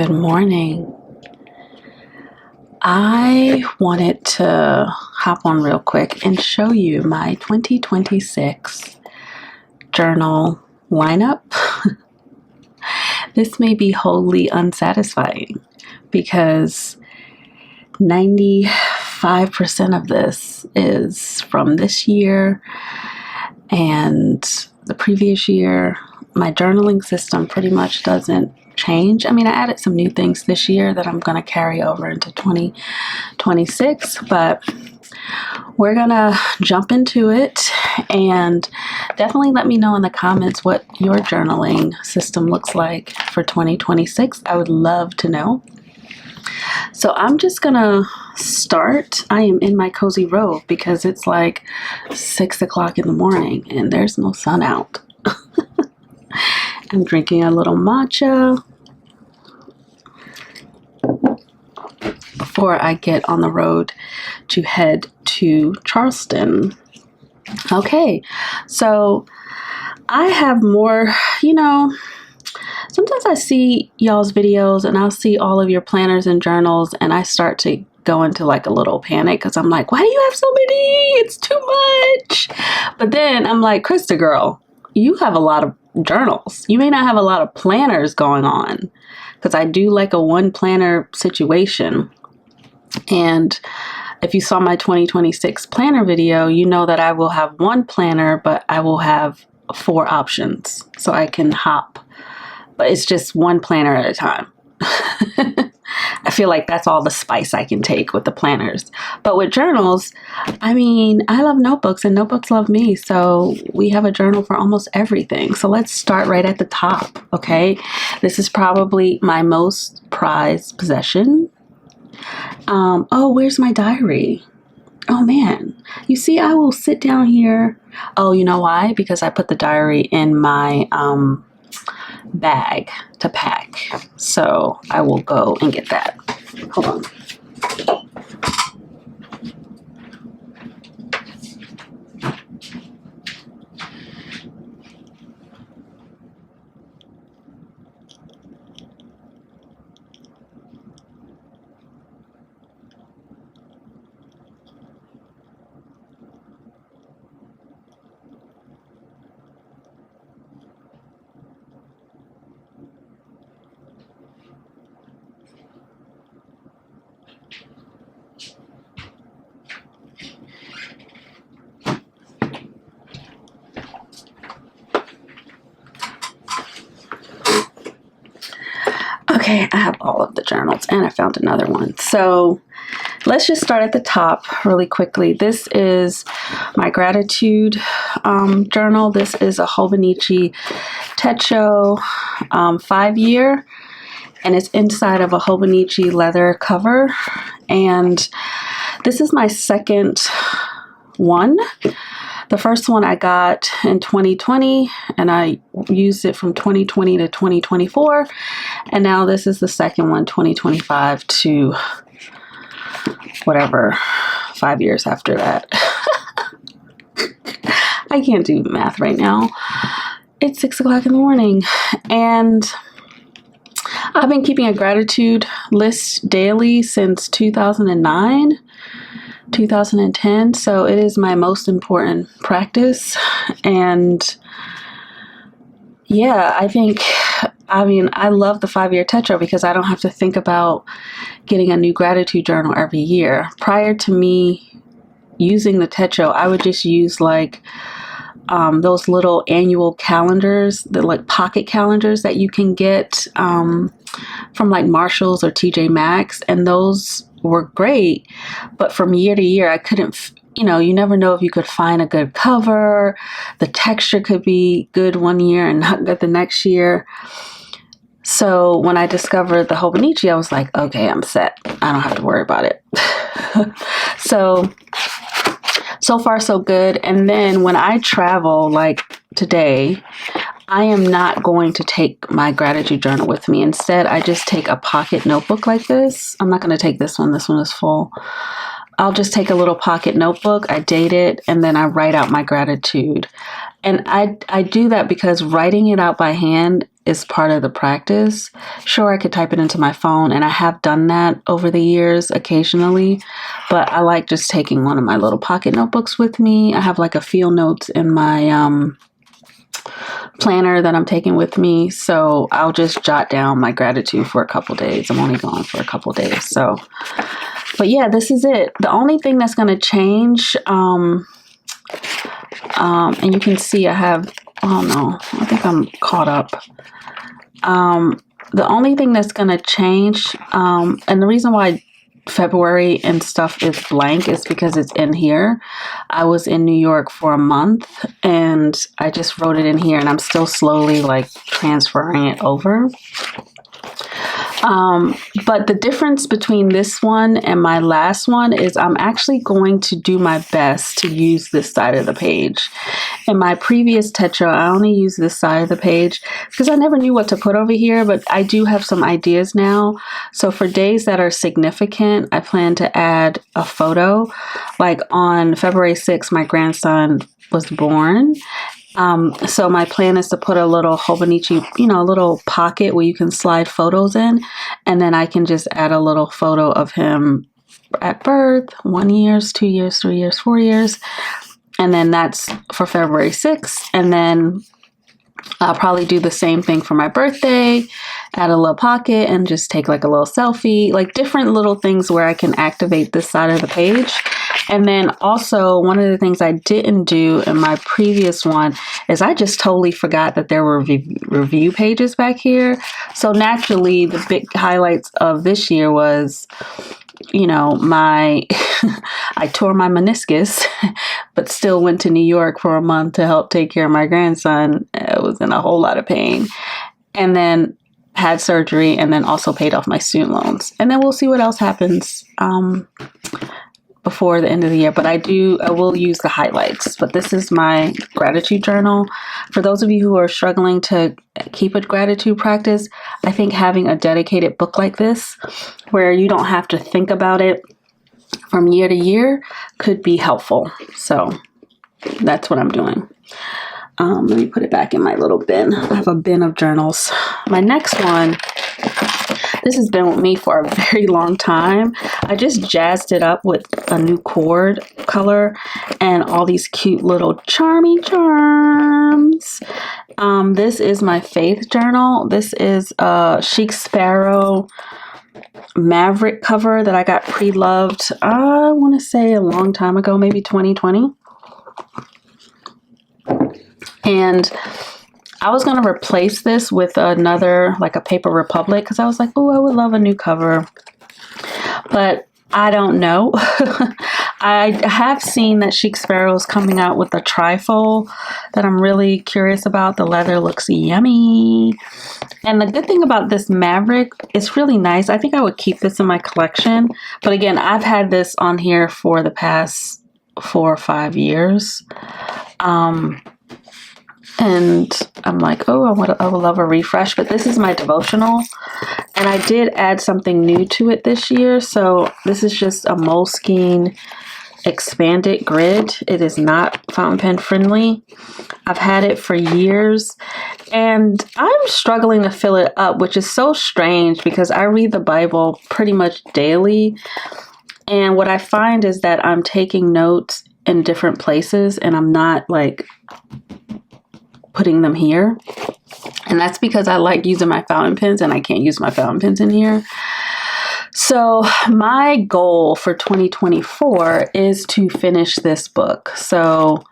Good morning. I wanted to hop on real quick and show you my 2026 journal lineup. This may be wholly unsatisfying because 95% of this is from this year and the previous year. My journaling system pretty much doesn't change. I mean, I added some new things this year that I'm going to carry over into 2026, but we're going to jump into it, and definitely let me know in the comments what your journaling system looks like for 2026. I would love to know. So I'm just going to start. I am in my cozy robe because it's like 6 o'clock in the morning and there's no sun out. I'm drinking a little matcha before I get on the road to head to Charleston. Okay, so I have more, sometimes I see y'all's videos and I'll see all of your planners and journals and I start to go into like a little panic because I'm like, why do you have so many? It's too much. But then I'm like, Christa girl, you have a lot of journals. You may not have a lot of planners going on, because I do like a one planner situation. And if you saw my 2026 planner video, you know that I will have one planner, but I will have 4 options so I can hop, but it's just one planner at a time. I feel like that's all the spice I can take with the planners. But with journals, I mean, I love notebooks and notebooks love me. So we have a journal for almost everything. So let's start right at the top, okay? This is probably my most prized possession. Oh, where's my diary? Oh man, you see, I will sit down here. Oh, you know why? Because I put the diary in my bag to pack. So I will go and get that. Hold on. Okay, I have all of the journals and I found another one. So let's just start at the top really quickly. This is my gratitude journal. This is a Hobonichi Techo 5-year, and it's inside of a Hobonichi leather cover. And this is my second one. The first one I got in 2020 and I used it from 2020 to 2024. And now this is the second one, 2025 to whatever, 5 years after that. I can't do math right now. It's 6 o'clock in the morning. And I've been keeping a gratitude list daily since 2009. 2010, so it is my most important practice. And yeah, I love the 5-year Techo because I don't have to think about getting a new gratitude journal every year. Prior to me using the Techo, I would just use like those little annual calendars, the like pocket calendars that you can get from like Marshalls or TJ Maxx, and those were great. But from year to year, I couldn't, you never know if you could find a good cover. The texture could be good one year and not good the next year. So when I discovered the Hobonichi, I was like, okay, I'm set. I don't have to worry about it. So far so good. And then when I travel, like today, I am not going to take my gratitude journal with me. Instead, I just take a pocket notebook like this. I'm not going to take this one. This one is full. I'll just take a little pocket notebook. I date it, and then I write out my gratitude. And I do that because writing it out by hand is part of the practice. Sure, I could type it into my phone, and I have done that over the years occasionally, but I like just taking one of my little pocket notebooks with me. I have like a field notes in my planner that I'm taking with me, so I'll just jot down my gratitude for a couple days. I'm only gone for a couple days, so. But yeah, this is it. The only thing that's going to change, and you can see I have, oh no, I think I'm caught up. The only thing that's going to change, and the reason why February and stuff is blank is because it's in here. I was in New York for a month and I just wrote it in here, and I'm still slowly like transferring it over. But the difference between this one and my last one is I'm actually going to do my best to use this side of the page. In my previous Tetra, I only used this side of the page because I never knew what to put over here, but I do have some ideas now. So for days that are significant, I plan to add a photo. Like on February 6th, my grandson was born. So my plan is to put a little Hobonichi, a little pocket where you can slide photos in, and then I can just add a little photo of him at birth, 1 year, 2 years, 3 years, 4 years. And then that's for February 6th. And then I'll probably do the same thing for my birthday, add a little pocket and just take like a little selfie, like different little things where I can activate this side of the page. And then also one of the things I didn't do in my previous one is I just totally forgot that there were review pages back here. So naturally the big highlights of this year was, I tore my meniscus, but still went to New York for a month to help take care of my grandson. I was in a whole lot of pain, and then had surgery, and then also paid off my student loans. And then we'll see what else happens before the end of the year. But I will use the highlights. But this is my gratitude journal. For those of you who are struggling to keep a gratitude practice, I think having a dedicated book like this, where you don't have to think about it from year to year, could be helpful. So that's what I'm doing. Let me put it back in my little bin. I have a bin of journals. My next one, this has been with me for a very long time. I just jazzed it up with a new cord color and all these cute little charmy charms. This is my faith journal. This is a Chic Sparrow Maverick cover that I got pre-loved, I want to say a long time ago, maybe 2020. And I was going to replace this with another, like a Paper Republic, because I was like, oh, I would love a new cover. But I don't know. I have seen that Chic Sparrow is coming out with a trifold that I'm really curious about. The leather looks yummy. And the good thing about this Maverick, it's really nice. I think I would keep this in my collection. But again, I've had this on here for the past 4 or 5 years. And I'm like, oh, I would love a refresh. But this is my devotional. And I did add something new to it this year. So this is just a Moleskine expanded grid. It is not fountain pen friendly. I've had it for years. And I'm struggling to fill it up, which is so strange because I read the Bible pretty much daily. And what I find is that I'm taking notes in different places and I'm not like putting them here. And that's because I like using my fountain pens and I can't use my fountain pens in here. So my goal for 2024 is to finish this book. So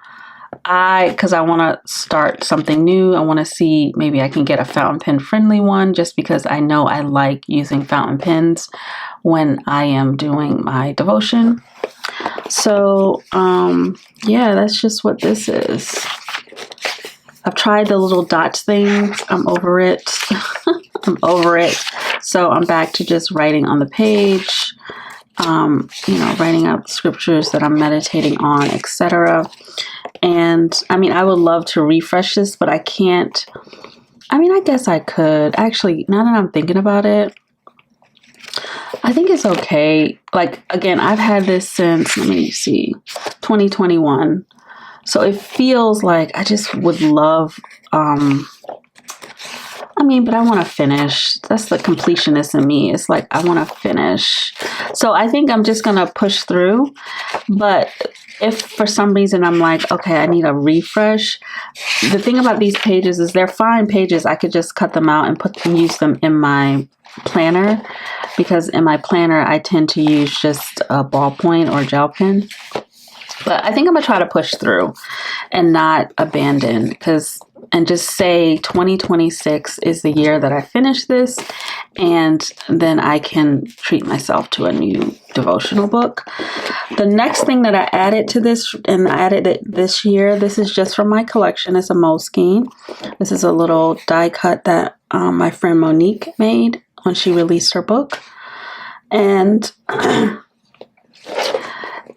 because I want to start something new. I want to see maybe I can get a fountain pen friendly one just because I know I like using fountain pens when I am doing my devotion. So yeah, that's just what this is. I've tried the little dots things. I'm over it. I'm over it. So I'm back to just writing on the page, writing out scriptures that I'm meditating on, etc. And I mean, I would love to refresh this, but I can't. I mean, I guess I could. Actually, now that I'm thinking about it, I think it's okay. Like, again, I've had this since, let me see, 2021. So it feels like I just would love I mean, but I want to finish. That's the completionist in me. It's like, I want to finish. So I think I'm just going to push through. But if for some reason I'm like, okay, I need a refresh. The thing about these pages is they're fine pages. I could just cut them out and use them in my planner, because in my planner, I tend to use just a ballpoint or gel pen. But I think I'm going to try to push through and not abandon, and just say 2026 is the year that I finish this, and then I can treat myself to a new devotional book. The next thing that I added to this, and I added it this year, this is just from my collection. It's a Moleskine. This is a little die cut that my friend Monique made when she released her book. And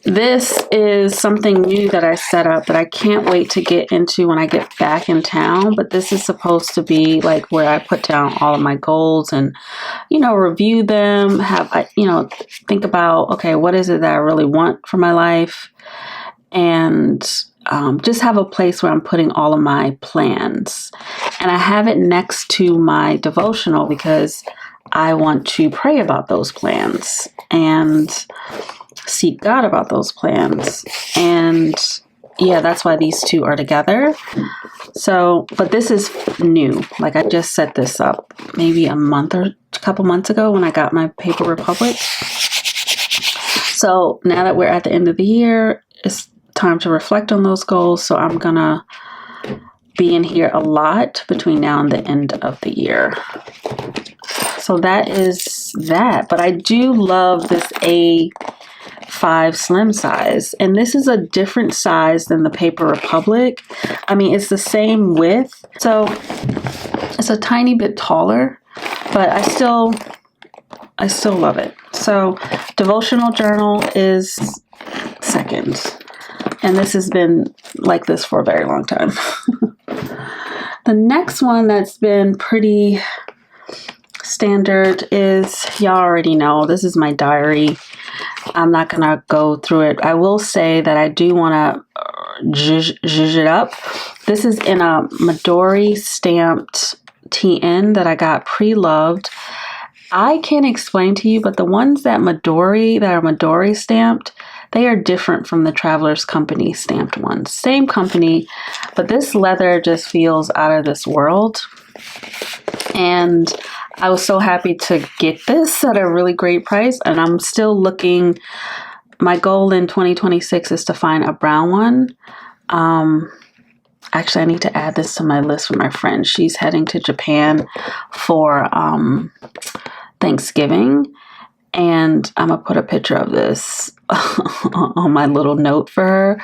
this is something new that I set up that I can't wait to get into when I get back in town. But this is supposed to be like where I put down all of my goals and, review them, think about, okay, what is it that I really want for my life? And just have a place where I'm putting all of my plans. And I have it next to my devotional because I want to pray about those plans and seek God about those plans. And yeah, that's why these two are together. So, but this is new. Like, I just set this up maybe a couple months ago when I got my Paper Republic. So now that we're at the end of the year, it's time to reflect on those goals. So I'm gonna be in here a lot between now and the end of the year. So that is that. But I do love this A5 slim size, and this is a different size than the Paper Republic. I mean, it's the same width, so it's a tiny bit taller, but I still love it. So devotional journal is second, and this has been like this for a very long time. The next one that's been pretty standard is, y'all already know, this is my diary. I'm not going to go through it. I will say that I do want to zhuzh it up. This is in a Midori stamped TN that I got pre-loved. I can't explain to you, but the ones that are Midori stamped, they are different from the Traveler's Company stamped ones. Same company, but this leather just feels out of this world. And I was so happy to get this at a really great price, and I'm still looking. My goal in 2026 is to find a brown one. Actually, I need to add this to my list for my friend. She's heading to Japan for Thanksgiving, and I'm gonna put a picture of this on my little note for her,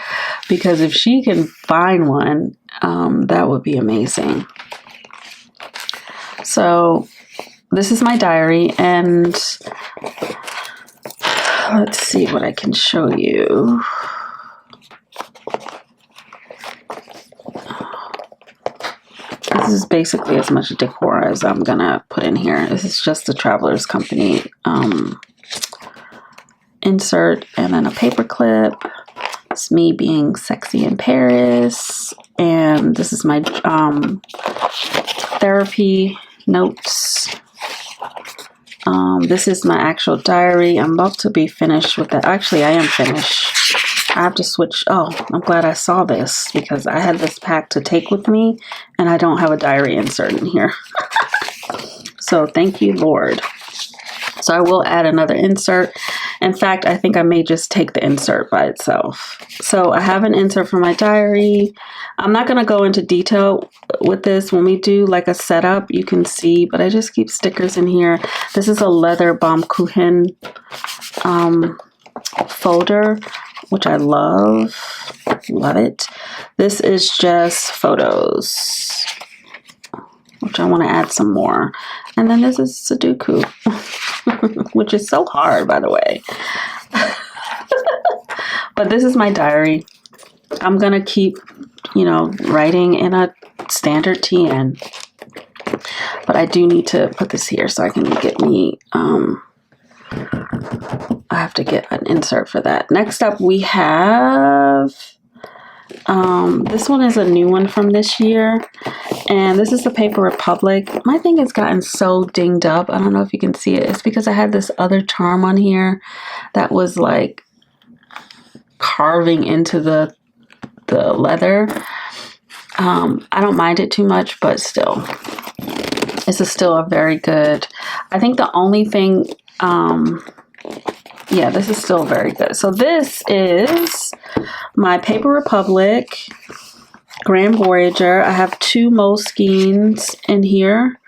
because if she can find one, that would be amazing. So this is my diary, and let's see what I can show you. This is basically as much decor as I'm gonna put in here. This is just the Traveler's Company insert, and then a paper clip. It's me being sexy in Paris, and this is my therapy notes. This is my actual diary. I'm about to be finished with that. Actually, I am finished. I have to switch. Oh, I'm glad I saw this, because I had this pack to take with me and I don't have a diary insert in here. So thank you, Lord. So I will add another insert. In fact, I think I may just take the insert by itself. So I have an insert for my diary. I'm not going to go into detail with this. When we do like a setup, you can see, but I just keep stickers in here. This is a leather Baumkuchen folder, which I love. Love it. This is just photos, which I want to add some more. And then this is Sudoku, which is so hard, by the way. But this is my diary. I'm going to keep, writing in a standard TN. But I do need to put this here so I can get me, I have to get an insert for that. Next up, we have, this one is a new one from this year. And this is the Paper Republic. My thing has gotten so dinged up. I don't know if you can see it. It's because I had this other charm on here that was like carving into the leather. I don't mind it too much, but still, this is still a very good. I think the only thing, yeah, this is still very good. So this is my Paper Republic Grand Voyager. I have 2 Moleskines in here.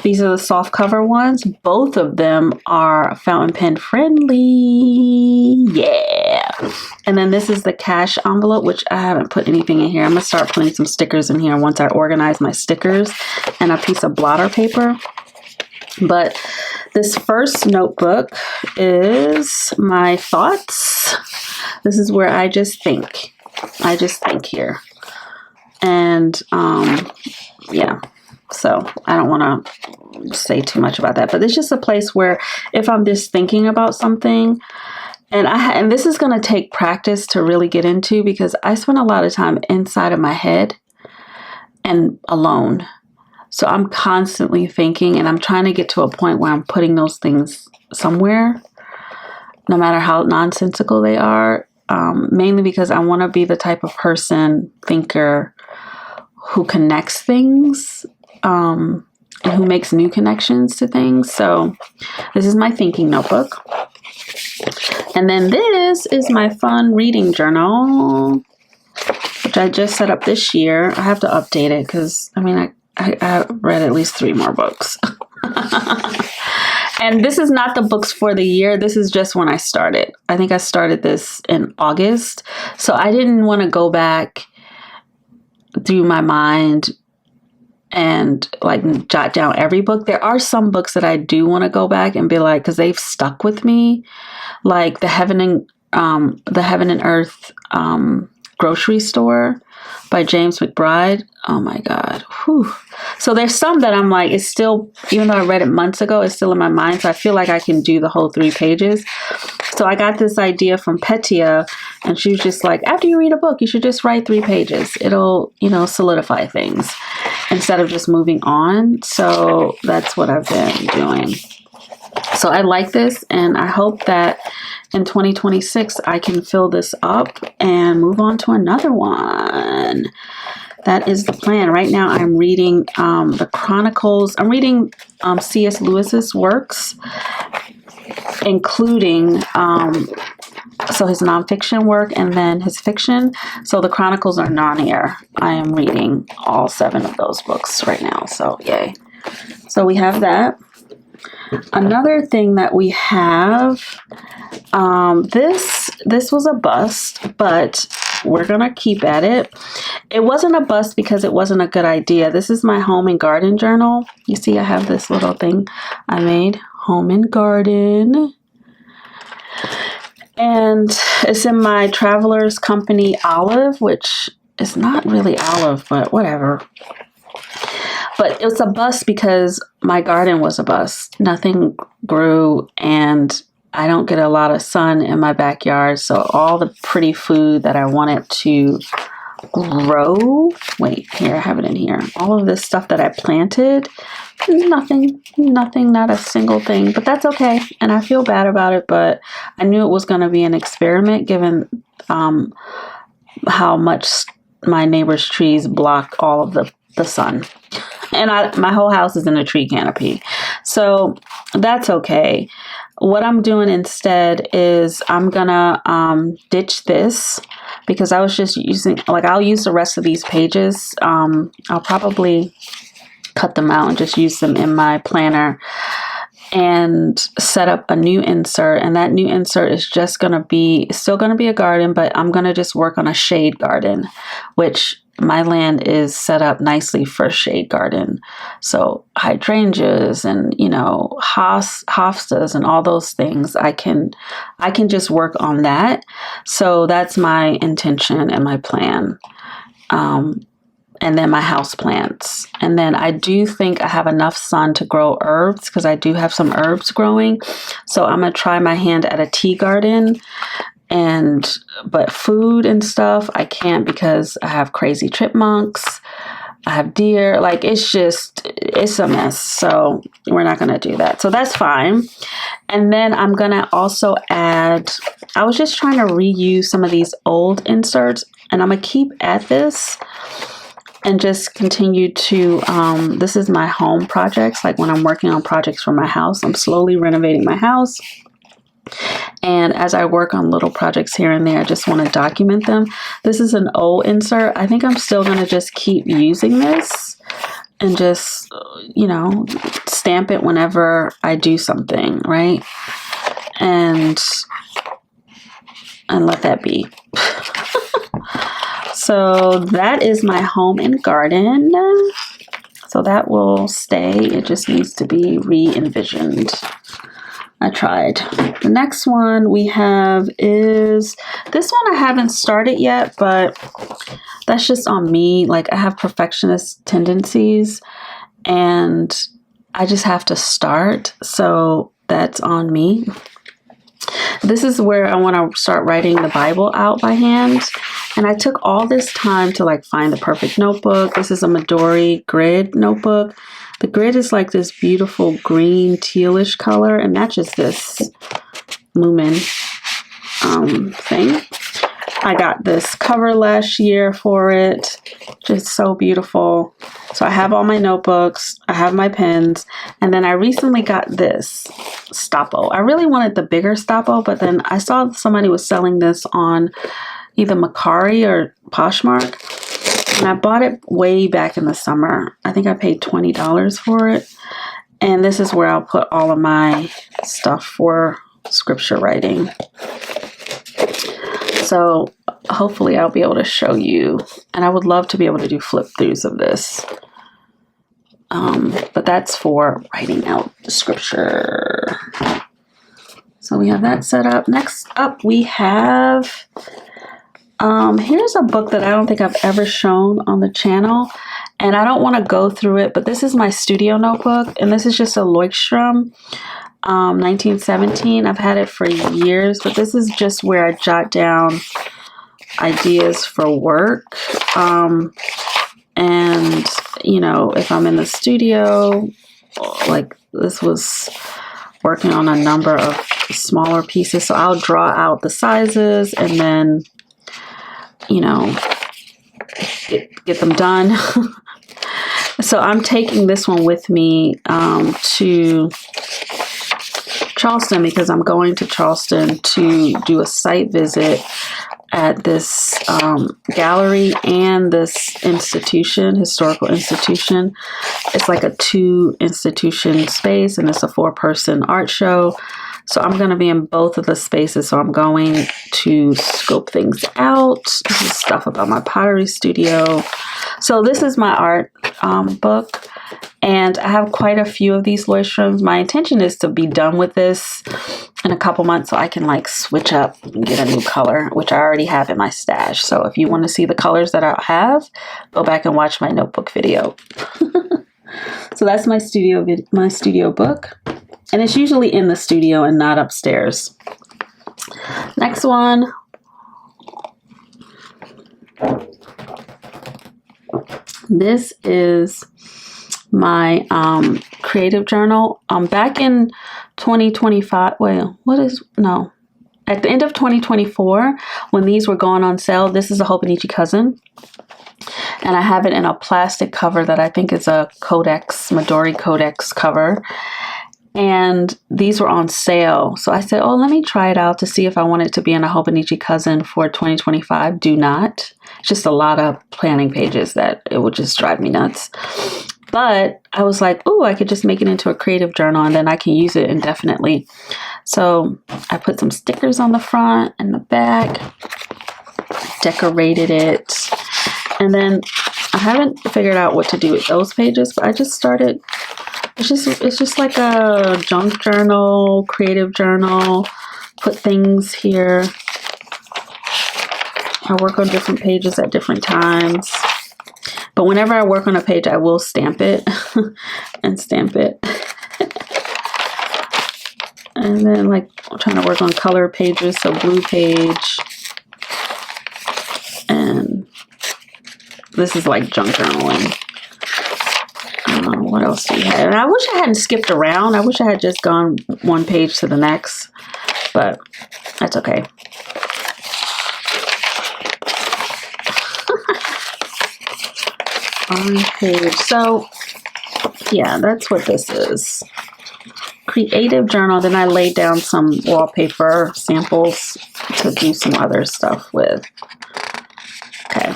These are the soft cover ones. Both of them are fountain pen friendly. Yeah. And then this is the cash envelope, which I haven't put anything in here. I'm going to start putting some stickers in here once I organize my stickers, and a piece of blotter paper. But this first notebook is my thoughts. This is where I just think. I just think here. And yeah, so I don't want to say too much about that, but it's just a place where if I'm just thinking about something, and this is going to take practice to really get into, because I spend a lot of time inside of my head and alone. So I'm constantly thinking, and I'm trying to get to a point where I'm putting those things somewhere, no matter how nonsensical they are, mainly because I want to be the type of person, thinker, who connects things, and who makes new connections to things. So this is my thinking notebook. And then this is my fun reading journal, which I just set up this year. I have to update it because, I mean, I read at least 3 more books. And this is not the books for the year. This is just when I started. I think I started this in August. So I didn't want to go back through my mind and like jot down every book. There are some books that I do want to go back and be like, because they've stuck with me, like the Heaven and Earth Grocery Store by James McBride. Oh my God. Whew. So there's some that I'm like, it's still, even though I read it months ago, it's still in my mind. So I feel like I can do the whole 3 pages. So I got this idea from Petia, and she was just like, after you read a book, you should just write 3 pages. It'll, solidify things instead of just moving on. So that's what I've been doing. So I like this, and I hope that in 2026, I can fill this up and move on to another one. That is the plan. Right now, I'm reading the Chronicles. I'm reading C.S. Lewis's works, including so his nonfiction work and then his fiction. So the Chronicles are Narnia. I am reading all 7 of those books right now. So yay. So we have that. Another thing that we have, this was a bust, but we're going to keep at it. It wasn't a bust because it wasn't a good idea. This is my home and garden journal. You see, I have this little thing I made, home and garden. And it's in my Traveler's Company Olive, which is not really olive, but whatever. But it was a bust because my garden was a bust. Nothing grew, and I don't get a lot of sun in my backyard. So all the pretty food that I wanted to grow, wait, here, I have it in here. All of this stuff that I planted, nothing, not a single thing, but that's okay. And I feel bad about it, but I knew it was going to be an experiment given how much my neighbor's trees block all of the sun. And my whole house is in a tree canopy. So that's okay. What I'm doing instead is I'm going to ditch this because I was just using, like, I'll use the rest of these pages. I'll probably cut them out and just use them in my planner and set up a new insert. And that new insert is just going to be, still going to be a garden, but I'm going to just work on a shade garden, which my land is set up nicely for shade garden. So hydrangeas and, hostas and all those things, I can just work on that. So that's my intention and my plan. And then my house plants. And then I do think I have enough sun to grow herbs because I do have some herbs growing. So I'm going to try my hand at a tea garden. But food and stuff, I can't because I have crazy chipmunks I have deer. Like, it's a mess. So we're not going to do that. So that's fine. And then I'm going to also add, I was just trying to reuse some of these old inserts, and I'm going to keep at this and just continue to, this is my home projects. Like when I'm working on projects for my house, I'm slowly renovating my house. And as I work on little projects here and there, I just want to document them. This is an old insert. I think I'm still going to just keep using this and just, you know, stamp it whenever I do something, right? And let that be. So that is my home and garden. So that will stay. It just needs to be re-envisioned. I tried. The next one we have is, this one I haven't started yet, but that's just on me. Like, I have perfectionist tendencies and I just have to start. So that's on me. This is where I want to start writing the Bible out by hand. And I took all this time to like find the perfect notebook. This is a Midori grid notebook. The grid is like this beautiful green tealish color and matches this Lumen thing. I got this cover last year for it. Just so beautiful. So I have all my notebooks. I have my pens. And then I recently got this Stoppo. I really wanted the bigger Stoppo, but then I saw somebody was selling this on either Macari or Poshmark. And I bought it way back in the summer. I think I paid $20 for it. And this is where I'll put all of my stuff for scripture writing. So hopefully I'll be able to show you. And I would love to be able to do flip throughs of this. But that's for writing out the scripture. So we have that set up. Next up we have... here's a book that I don't think I've ever shown on the channel, and I don't want to go through it, but this is my studio notebook, and this is just a Leuchtturm 1917. I've had it for years, but this is just where I jot down ideas for work. And, you know, if I'm in the studio, like this was working on a number of smaller pieces, so I'll draw out the sizes and then, you know, get them done. So I'm taking this one with me to Charleston because I'm going to Charleston to do a site visit at this gallery and this institution, historical institution. It's like a 2-institution space, and it's a 4-person art show. So I'm going to be in both of the spaces. So I'm going to scope things out. This is stuff about my pottery studio. So this is my art book. And I have quite a few of these Leuchtturms. My intention is to be done with this in a couple months so I can like switch up and get a new color, which I already have in my stash. So if you want to see the colors that I have, go back and watch my notebook video. So that's my studio book. And it's usually in the studio and not upstairs. Next one. This is my creative journal. Back in 2025, at the end of 2024, when these were going on sale, this is a Hobonichi Cousin. And I have it in a plastic cover that I think is a Codex, Midori Codex cover. And these were on sale. So I said, oh, let me try it out to see if I want it to be in a Hobonichi Cousin for 2025. Do not. It's just a lot of planning pages that it would just drive me nuts. But I was like, oh, I could just make it into a creative journal and then I can use it indefinitely. So I put some stickers on the front and the back, decorated it. And then I haven't figured out what to do with those pages, but I just started. It's just like a junk journal, creative journal. Put things here. I work on different pages at different times. But whenever I work on a page, I will stamp it and stamp it. And then like I'm trying to work on color pages, so blue page. And this is like junk journaling. What else do we have? And I wish I hadn't skipped around. I wish I had just gone one page to the next, but that's okay. On page. So yeah, that's what this is. Creative journal. Then I laid down some wallpaper samples to do some other stuff with. Okay.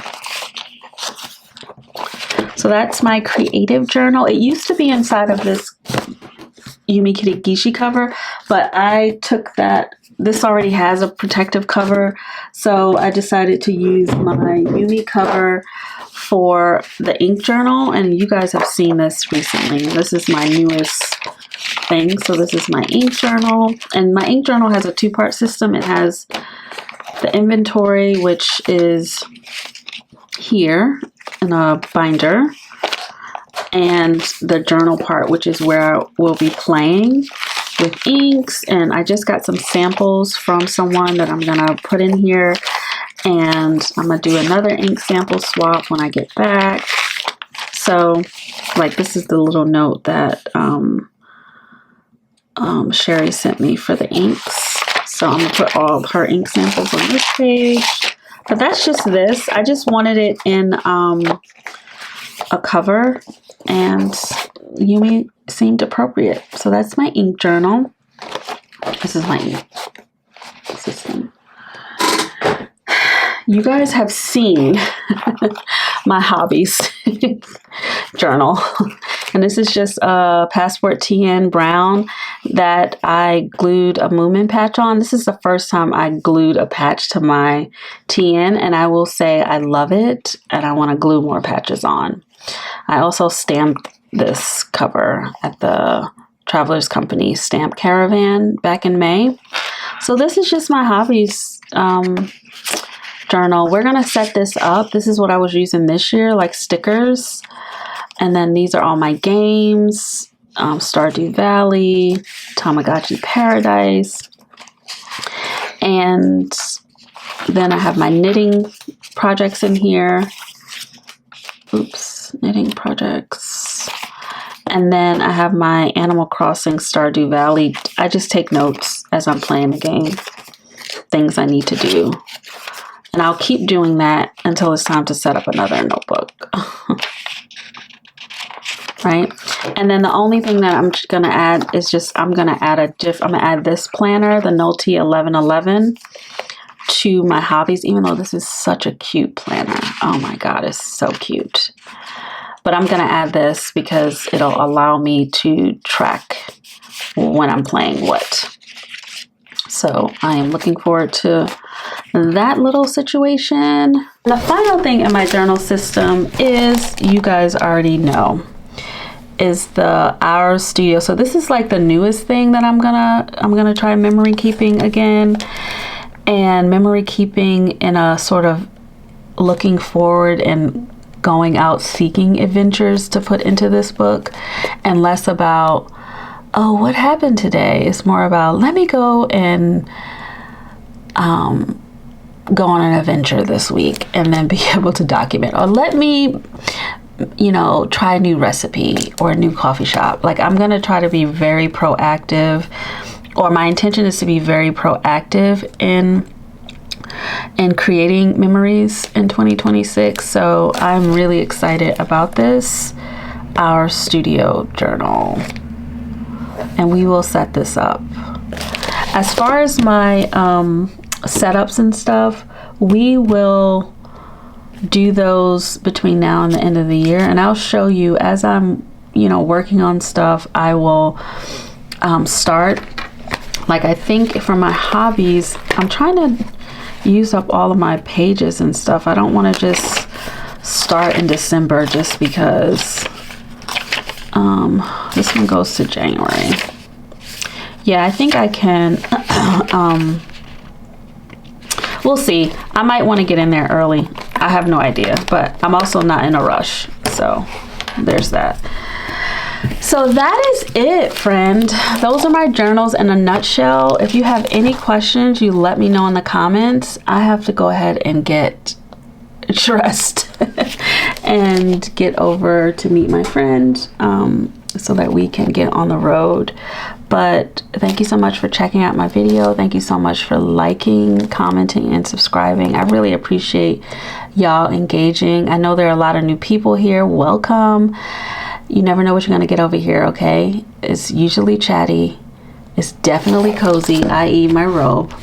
So that's my creative journal. It used to be inside of this Yumi Kirigishi cover, but I took that. This already has a protective cover, so I decided to use my Yumi cover for the ink journal, and you guys have seen this recently. This is my newest thing. So this is my ink journal, and my ink journal has a two-part system. It has the inventory, which is here in a binder, and the journal part, which is where I will be playing with inks. And I just got some samples from someone that I'm gonna put in here, and I'm gonna do another ink sample swap when I get back. So like, this is the little note that Sherry sent me for the inks. So I'm gonna put all of her ink samples on this page. But that's just this. I just wanted it in a cover, and Yumi seemed appropriate. So that's my ink journal. This is my ink system. You guys have seen my hobbies journal. And this is just a Passport TN brown that I glued a Moomin patch on. This is the first time I glued a patch to my TN, and I will say I love it, and I want to glue more patches on. I also stamped this cover at the Travelers Company Stamp Caravan back in May. So this is just my hobbies journal. We're going to set this up. This is what I was using this year, like stickers. And then these are all my games, Stardew Valley, Tamagotchi Paradise. And then I have my knitting projects in here. Oops, knitting projects. And then I have my Animal Crossing Stardew Valley. I just take notes as I'm playing the game, things I need to do. And I'll keep doing that until it's time to set up another notebook. Right? And then the only thing that I'm going to add is just, I'm going to add this planner, the Nolty 1111, to my hobbies, even though this is such a cute planner. Oh my God, it's so cute. But I'm going to add this because it'll allow me to track when I'm playing what. So I am looking forward to that little situation. The final thing in my journal system is, you guys already know, is the Our Studio. So this is like the newest thing that I'm gonna try memory keeping again, and memory keeping in a sort of looking forward and going out seeking adventures to put into this book, and less about, oh, what happened today? It's more about, let me go and go on an adventure this week and then be able to document, or let me, you know, try a new recipe or a new coffee shop. Like, I'm going to try to be very proactive, or my intention is to be very proactive in creating memories in 2026. So I'm really excited about this, Our Studio journal. And we will set this up. As far as my setups and stuff, we will do those between now and the end of the year, and I'll show you as I'm, you know, working on stuff. I will start, like, I think for my hobbies, I'm trying to use up all of my pages and stuff. I don't want to just start in December just because this one goes to January. Yeah, I think I can. We'll see. I might want to get in there early. I have no idea, but I'm also not in a rush. So there's that. So that is it, friend. Those are my journals in a nutshell. If you have any questions, you let me know in the comments. I have to go ahead and get dressed and get over to meet my friend so that we can get on the road. But thank you so much for checking out my video. Thank you so much for liking, commenting, and subscribing. I really appreciate y'all engaging. I know there are a lot of new people here. Welcome. You never know what you're going to get over here, okay? It's usually chatty. It's definitely cozy, i.e. my robe.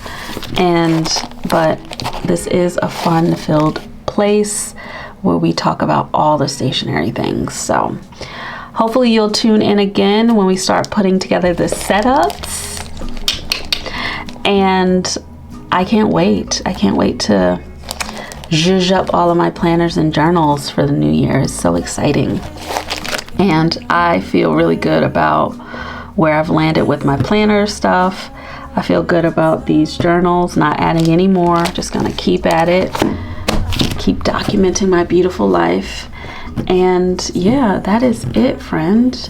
But this is a fun-filled place where we talk about all the stationery things. So hopefully you'll tune in again when we start putting together the setups. And I can't wait. I can't wait to zhuzh up all of my planners and journals for the new year. It's so exciting. And I feel really good about where I've landed with my planner stuff. I feel good about these journals, not adding any more. Just gonna keep at it, keep documenting my beautiful life. And yeah, that is it, friend.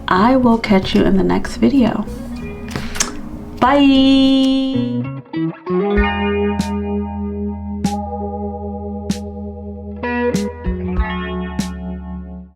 I will catch you in the next video. Bye.